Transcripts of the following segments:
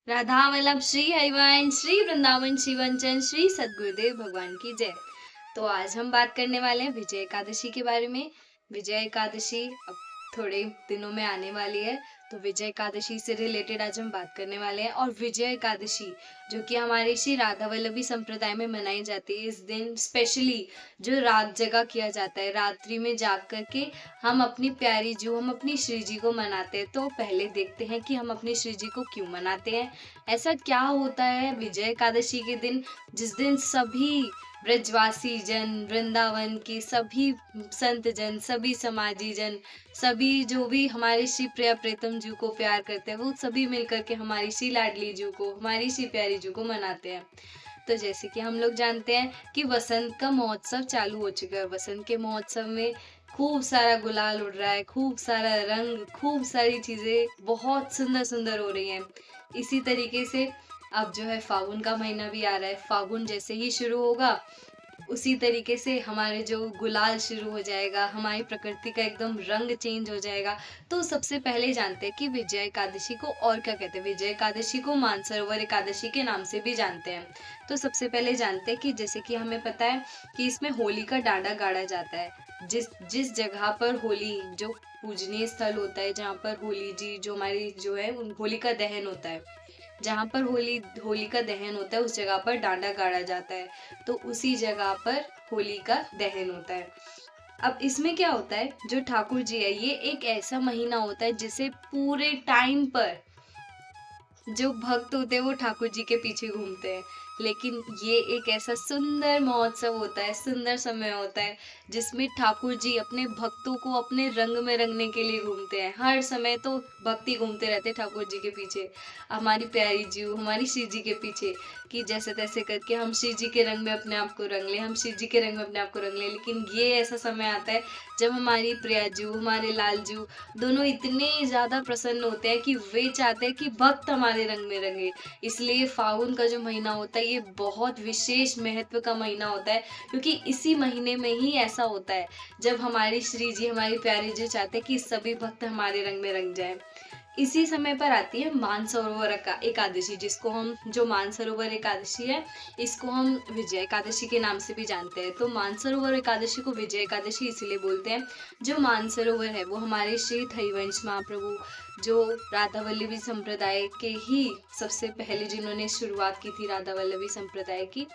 राधा वल्लभ श्री हरिवंश श्री वृंदावन शिवंचन श्री सद्गुरुदेव भगवान की जय। तो आज हम बात करने वाले हैं विजय एकादशी के बारे में। विजय एकादशी अब थोड़े दिनों में आने वाली है, तो विजय एकादशी से रिलेटेड आज हम बात करने वाले हैं। और विजय एकादशी जो कि हमारे श्री राधा वल्लभी संप्रदाय में मनाई जाती है, इस दिन स्पेशली जो रात जगा किया जाता है, रात्रि में जाग करके हम अपनी प्यारी जो हम अपनी श्री जी को मनाते हैं। तो पहले देखते हैं कि हम अपनी श्री जी को क्यों मनाते हैं। ऐसा क्या होता है विजय एकादशी के दिन, जिस दिन सभी ब्रजवासी जन, वृंदावन के सभी संत जन, सभी समाजी जन, सभी जो भी हमारे श्री प्रिया प्रीतम जी को प्यार करते हैं, वो सभी मिलकर के हमारी श्री लाडली जी को, हमारी श्री प्यारी जी को मनाते हैं। तो जैसे कि हम लोग जानते हैं कि वसंत का महोत्सव चालू हो चुका है। वसंत के महोत्सव में खूब सारा गुलाल उड़ रहा है, खूब सारा रंग, खूब सारी चीजें बहुत सुंदर सुंदर हो रही हैं। इसी तरीके से अब जो है फागुन का महीना भी आ रहा है। फागुन जैसे ही शुरू होगा, उसी तरीके से हमारे जो गुलाल शुरू हो जाएगा, हमारी प्रकृति का एकदम रंग चेंज हो जाएगा। तो सबसे पहले जानते हैं कि विजय एकादशी को और क्या कहते हैं। विजय एकादशी को मानसरोवर एकादशी के नाम से भी जानते हैं। तो सबसे पहले जानते हैं कि जैसे कि हमें पता है कि इसमें होली का डांडा गाड़ा जाता है। जिस जिस जगह पर होली जो पूजनीय स्थल होता है, जहाँ पर होली जी जो हमारी जो है होली का दहन होता है, जहाँ पर होली होली का दहन होता है, उस जगह पर डांडा गाड़ा जाता है। तो उसी जगह पर होली का दहन होता है। अब इसमें क्या होता है, जो ठाकुर जी है, ये एक ऐसा महीना होता है जिसे पूरे टाइम पर जो भक्त होते हैं वो ठाकुर जी के पीछे घूमते हैं। लेकिन ये एक ऐसा सुंदर महोत्सव होता है, सुंदर समय होता है, जिसमें ठाकुर जी अपने भक्तों को अपने रंग में रंगने के लिए घूमते हैं। हर समय तो भक्ति घूमते रहते हैं ठाकुर जी के पीछे, हमारी प्यारी जीव, हमारी श्री जी के पीछे, कि जैसे तैसे करके हम श्री जी के रंग में अपने आप को रंग लें, हम श्री जी के रंग में अपने आप को रंग लें। लेकिन ये ऐसा समय आता है जब हमारी प्रिया जीव, हमारे लाल जीव दोनों इतने ज्यादा प्रसन्न होते हैं कि वे चाहते हैं कि भक्त हमारे रंग में रंगे। इसलिए फागुन का जो महीना होता है, ये बहुत विशेष महत्व का महीना होता है, क्योंकि इसी महीने में ही ऐसा होता है जब हमारी श्री जी, हमारी प्यारी जी चाहते हैं कि सभी भक्त हमारे रंग में रंग जाए। इसी समय पर आती है मानसरोवर एकादशी, जिसको हम जो मानसरोवर एकादशी है, इसको हम विजय एकादशी के नाम से भी जानते हैं। तो मानसरोवर एकादशी को विजय एकादशी इसलिए बोलते हैं। जो मानसरोवर है वो हमारे श्री हरिवंश महाप्रभु, जो राधा वल्लभी संप्रदाय के ही सबसे पहले जिन्होंने शुरुआत की थी राधा वल्लभी संप्रदाय की,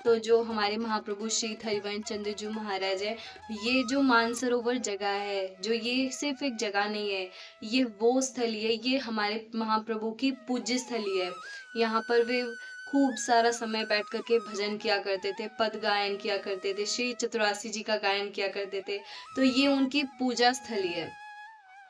तो जो हमारे महाप्रभु श्री हरिवंश चंद्र जी महाराज है, ये जो मानसरोवर जगह है, जो ये सिर्फ एक जगह नहीं है, ये वो स्थली है, ये हमारे महाप्रभु की पूज्य स्थली है। यहाँ पर वे खूब सारा समय बैठ करके भजन किया करते थे, पद गायन किया करते थे, श्री चतुरासी जी का गायन किया करते थे। तो ये उनकी पूजा स्थली है।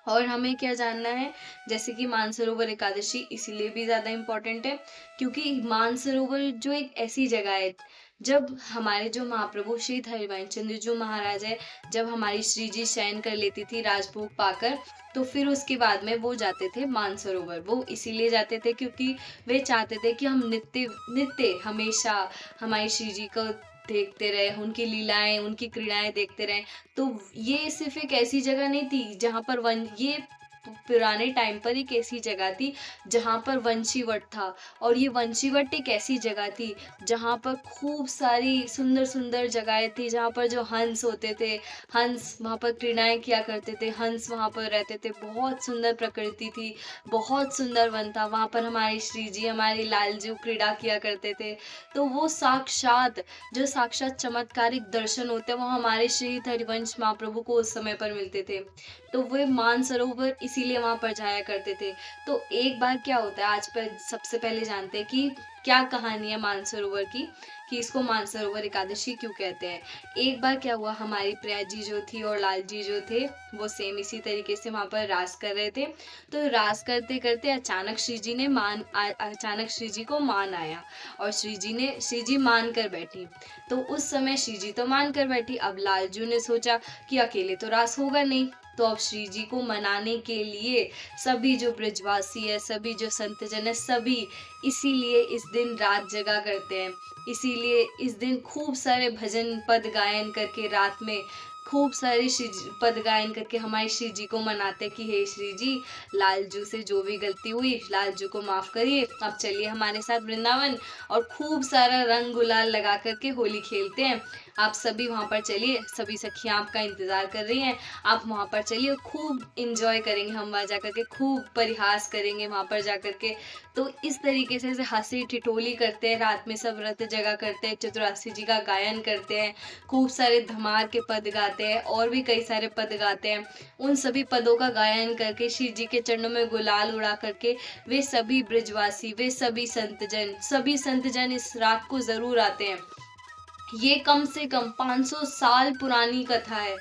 और हमें क्या जानना है, जैसे कि मानसरोवर एकादशी इसीलिए भी ज्यादा इम्पोर्टेंट है क्योंकि मानसरोवर जो एक ऐसी जगह है, जब हमारे जो महाप्रभु श्री हरिवंश चंद्र जी महाराज है, जब हमारी श्री जी शयन कर लेती थी राजभोग पाकर, तो फिर उसके बाद में वो जाते थे मानसरोवर। वो इसीलिए जाते थे क्योंकि वे चाहते थे कि हम नित्य नित्य हमेशा हमारी श्री जी को देखते रहे, उनकी लीलाएं, उनकी क्रीड़ाएं देखते रहे। तो ये सिर्फ एक ऐसी जगह नहीं थी जहाँ पर वन ये पुराने टाइम पर एक ऐसी जगह थी जहाँ पर वंशीवट था। और ये वंशीवट एक ऐसी जगह थी जहाँ पर खूब सारी सुंदर सुंदर जगहें थी, जहाँ पर जो हंस होते थे, हंस वहाँ पर क्रीड़ाएं किया करते थे, हंस वहाँ पर रहते थे। बहुत सुंदर प्रकृति थी, बहुत सुंदर वन था। वहाँ पर हमारी श्री जी, हमारे लाल जी क्रीड़ा किया करते थे। तो वो साक्षात जो साक्षात चमत्कारिक दर्शन होते हैं, वो हमारे श्री हरिवंश महाप्रभु को उस समय पर मिलते थे। तो वे मानसरोवर इसीलिए वहां पर जाया करते थे। तो एक बार क्या होता है, आज पर सबसे पहले जानते हैं कि क्या कहानी है मानसरोवर की, कि इसको मानसरोवर एकादशी क्यों कहते हैं। एक बार क्या हुआ, हमारी प्रिया जी जो थी और लाल जी जो थे, वो सेम इसी तरीके से वहां पर रास कर रहे थे। तो रास करते करते अचानक श्री जी को मान आया और श्री जी मान कर बैठी। तो उस समय श्री जी तो मान कर बैठी, अब लालजू ने सोचा कि अकेले तो रास होगा नहीं। तो अब श्री जी को मनाने के लिए सभी जो ब्रजवासी है, सभी जो संतजन है, सभी इसीलिए इस दिन रात जगा करते हैं। इसीलिए इस दिन खूब सारे भजन पद गायन करके रात में खूब सारी पद गायन करके हमारे श्री जी को मनाते हैं कि हे श्री जी, लालजू से जो भी गलती हुई लालजू को माफ करिए, अब चलिए हमारे साथ वृंदावन। और खूब सारा रंग गुलाल लगा करके होली खेलते हैं। आप सभी वहां पर चलिए, सभी सखियां आपका इंतजार कर रही हैं, आप वहां पर चलिए, खूब इंजॉय करेंगे हम वहां जाकर के, खूब परिहास करेंगे वहां पर जाकर के। तो इस तरीके से हंसी ठिठोली करते हैं, रात में सब व्रत जगह करते हैं, चतुरासी जी का गायन करते हैं, खूब सारे धमार के पद गाते हैं और भी कई सारे पद गाते हैं। उन सभी पदों का गायन करके शिव जी के चरणों में गुलाल उड़ा करके वे सभी ब्रजवासी, वे सभी संतजन इस रात को जरूर आते हैं। ये कम से कम 500 साल पुरानी कथा है।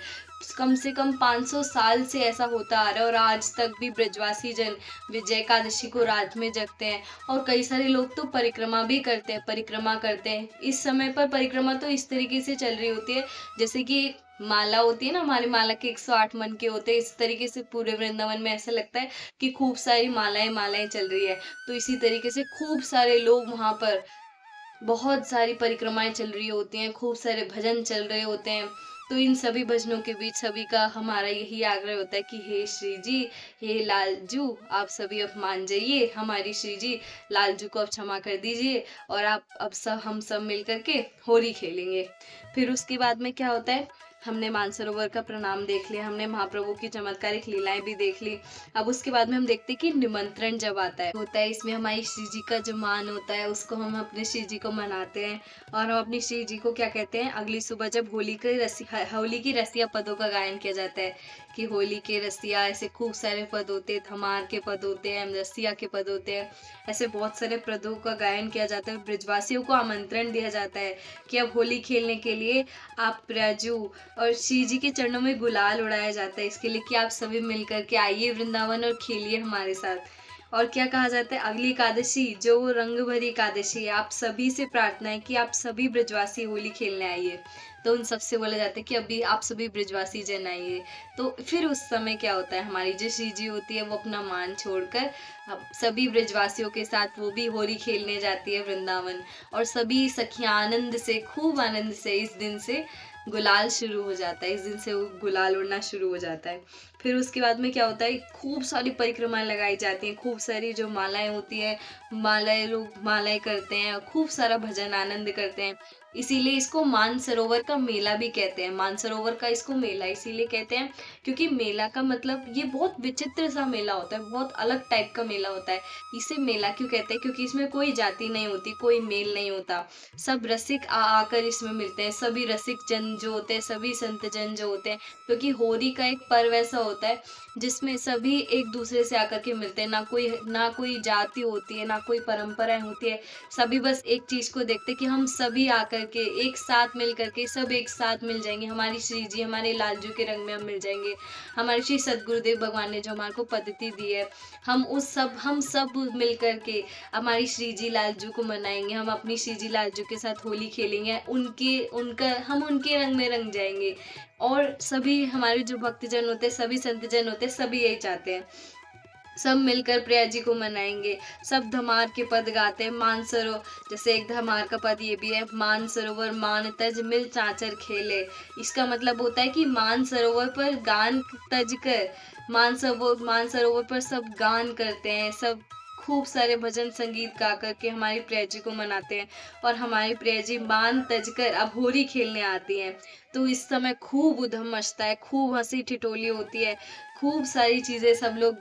कम से कम 500 साल से ऐसा होता आ रहा है और आज तक भी ब्रजवासी जन विजय एकादशी को रात में जगते हैं। और कई सारे लोग तो परिक्रमा भी करते हैं, परिक्रमा करते हैं। इस समय पर परिक्रमा तो इस तरीके से चल रही होती है जैसे कि माला होती है ना, हमारी माला के 108 मन के होते हैं, इस तरीके से पूरे वृंदावन में ऐसा लगता है कि खूब सारी मालाएं चल रही है। तो इसी तरीके से खूब सारे लोग वहां पर, बहुत सारी परिक्रमाएं चल रही होती हैं, खूब सारे भजन चल रहे होते हैं। तो इन सभी भजनों के बीच सभी का हमारा यही आग्रह होता है कि हे श्री जी, हे लालजू, आप सभी अब मान जाइए, हमारी श्री जी लालजू को अब क्षमा कर दीजिए और आप अब हम सब मिल करके होली खेलेंगे। फिर उसके बाद में क्या होता है, हमने मानसरोवर का प्रणाम देख लिया, हमने महाप्रभु की चमत्कारिक लीलाएं भी देख ली। अब उसके बाद में हम देखते हैं कि निमंत्रण जब आता है इसमें हमारी श्री जी का जो मान होता है उसको हम अपने श्री जी को मनाते हैं। और हम अपनी श्री जी को क्या कहते हैं, अगली सुबह जब होली की रसिया पदों का गायन किया जाता है कि होली के रसिया, ऐसे खूब सारे पद होते हैं, धमार के पद होते हैं, रसिया के पद होते हैं, ऐसे बहुत सारे पदों का गायन किया जाता है। ब्रजवासियों को आमंत्रण दिया जाता है कि अब होली खेलने के लिए आप प्रयाजू, और श्री जी के चरणों में गुलाल उड़ाया जाता है इसके लिए कि आप सभी मिलकर के आइए वृंदावन और खेलिए हमारे साथ। और क्या कहा जाता है, अगली एकादशी जो वो रंग भरी एकादशी है, आप सभी से प्रार्थना है कि आप सभी ब्रजवासी होली खेलने आइए। तो उन सबसे बोला जाता है कि अभी आप सभी ब्रजवासी जन आइए। तो फिर उस समय क्या होता है, हमारी जो श्री जी होती है वो अपना मान छोड़कर अब सभी ब्रजवासियों के साथ वो भी होली खेलने जाती है वृंदावन। और सभी सखियां आनंद से, खूब आनंद से इस दिन से गुलाल शुरू हो जाता है, इस दिन से वो गुलाल उड़ना शुरू हो जाता है। फिर उसके बाद में क्या होता है, खूब सारी परिक्रमाएं लगाई जाती हैं, खूब सारी जो मालाएं होती है, लोग मालाएं करते हैं, खूब सारा भजन आनंद करते हैं। इसीलिए इसको मानसरोवर का मेला भी कहते हैं। मानसरोवर का इसको मेला इसीलिए कहते हैं क्योंकि मेला का मतलब ये बहुत विचित्र सा मेला होता है, बहुत अलग टाइप का मेला होता है। इसे मेला क्यों कहते हैं, क्योंकि इसमें कोई जाति नहीं होती, कोई मेल नहीं होता, सब रसिक आकर इसमें मिलते हैं। सभी रसिक जन जो होते हैं, सभी संत जन जो होते हैं, क्योंकि होली का एक पर्व ऐसा होता है जिसमें सभी एक दूसरे से आकर के मिलते हैं। ना कोई जाति होती है, ना कोई परंपराएं होती है, सभी बस एक चीज को देखते हैं कि हम सभी आकर के एक साथ मिल करके सब एक साथ मिल जाएंगे, हमारी श्री जी, हमारे लालजू के रंग में हम मिल जाएंगे। हमारे श्री सदगुरुदेव भगवान ने जो हमारे को पद्धति दी है, हम सब मिल करके हमारी श्री जी लालजू को मनाएंगे, हम अपनी श्री जी लालजू के साथ होली खेलेंगे, हम उनके रंग में रंग जाएंगे। और सभी हमारे जो भक्तजन होते हैं, सभी संतजन होते हैं, सभी यही चाहते हैं, सब मिलकर प्रिया जी को मनाएंगे। सब धमार के पद गाते हैं, जैसे एक धमार का पद ये भी है, मान सरोवर मान तज मिल चाचर खेले। इसका मतलब होता है कि मान सरोवर पर गान तज कर, मान सरोवर पर सब गान करते हैं, सब खूब सारे भजन संगीत गा करके हमारी प्रिया जी को मनाते हैं। और हमारी प्रिया जी मान तज कर अब होली खेलने आती हैं। तो इस समय खूब उधम मचता है, खूब हंसी ठिठोली होती है, खूब सारी चीजें, सब लोग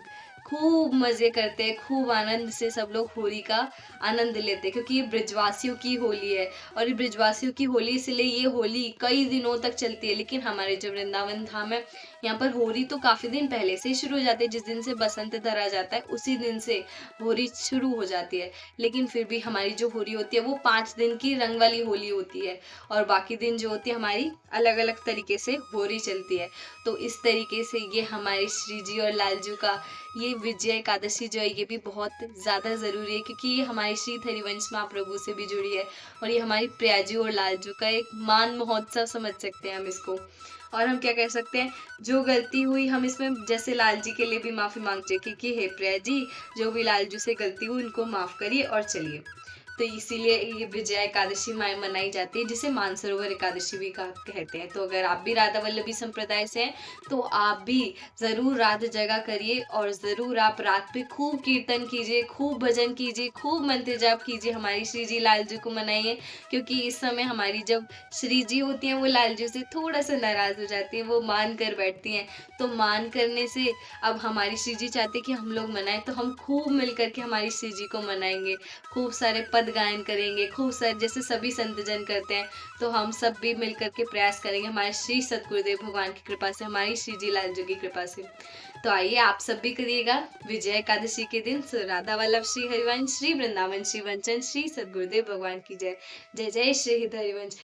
खूब मजे करते हैं, खूब आनंद से सब लोग होली का आनंद लेते हैं, क्योंकि ये ब्रजवासियों की होली है। और ये ब्रजवासियों की होली इसलिए ये होली कई दिनों तक चलती है। लेकिन हमारे जो वृंदावन धाम है, यहाँ पर होली तो काफी दिन पहले से ही शुरू हो जाती है। जिस दिन से बसंत धरा जाता है उसी दिन से होली शुरू हो जाती है। लेकिन फिर भी हमारी जो होली होती है वो 5 दिन की रंग वाली होली होती है, और बाकी दिन जो होती है हमारी अलग अलग तरीके से होली चलती है। तो इस तरीके से ये हमारे श्री जी और लालजू का ये विजय एकादशी जो है ये भी बहुत ज़्यादा ज़रूरी है, क्योंकि ये हमारे श्री हरिवंश महाप्रभु से भी जुड़ी है। और ये हमारी प्रियाजू और लालजू का एक मान महोत्सव समझ सकते हैं हम इसको। और हम क्या कह सकते हैं, जो गलती हुई हम इसमें जैसे लाल जी के लिए भी माफ़ी मांगते हैं कि हे प्रिया जी, जो भी लालजू से गलती हुई उनको माफ़ करिए और चलिए। तो इसीलिए ये विजया एकादशी मनाई जाती है, जिसे मानसरोवर एकादशी भी कहते हैं। तो अगर आप भी राधा वल्लभी संप्रदाय से हैं तो आप भी जरूर रात जगा करिए और जरूर आप रात पे खूब कीर्तन कीजिए, खूब भजन कीजिए, खूब मंत्र जाप कीजिए, हमारी श्री जी लाल जी को मनाइए। क्योंकि इस समय हमारी जब श्री जी होती हैं वो लाल जी से थोड़ा सा नाराज हो जाती है, वो मान कर बैठती हैं। तो मान करने से अब हमारी श्री जी चाहते कि हम लोग मनाएं, तो हम खूब मिल करके हमारी श्री जी को मनाएंगे, खूब सारे पद गायन करेंगे, खूब सारे जैसे सभी संतजन करते हैं। तो हम सब भी मिल करके प्रयास करेंगे हमारे श्री सतगुरुदेव भगवान की कृपा से, हमारी श्री जी लाल जी की कृपा से। तो आइए आप सब भी करिएगा विजय एकादशी के दिन। राधा वल्लभ श्री हरिवंश, श्री वृंदावन श्री वंचन, श्री सतगुरुदेव भगवान की जय। जय जय श्री हरिवंश।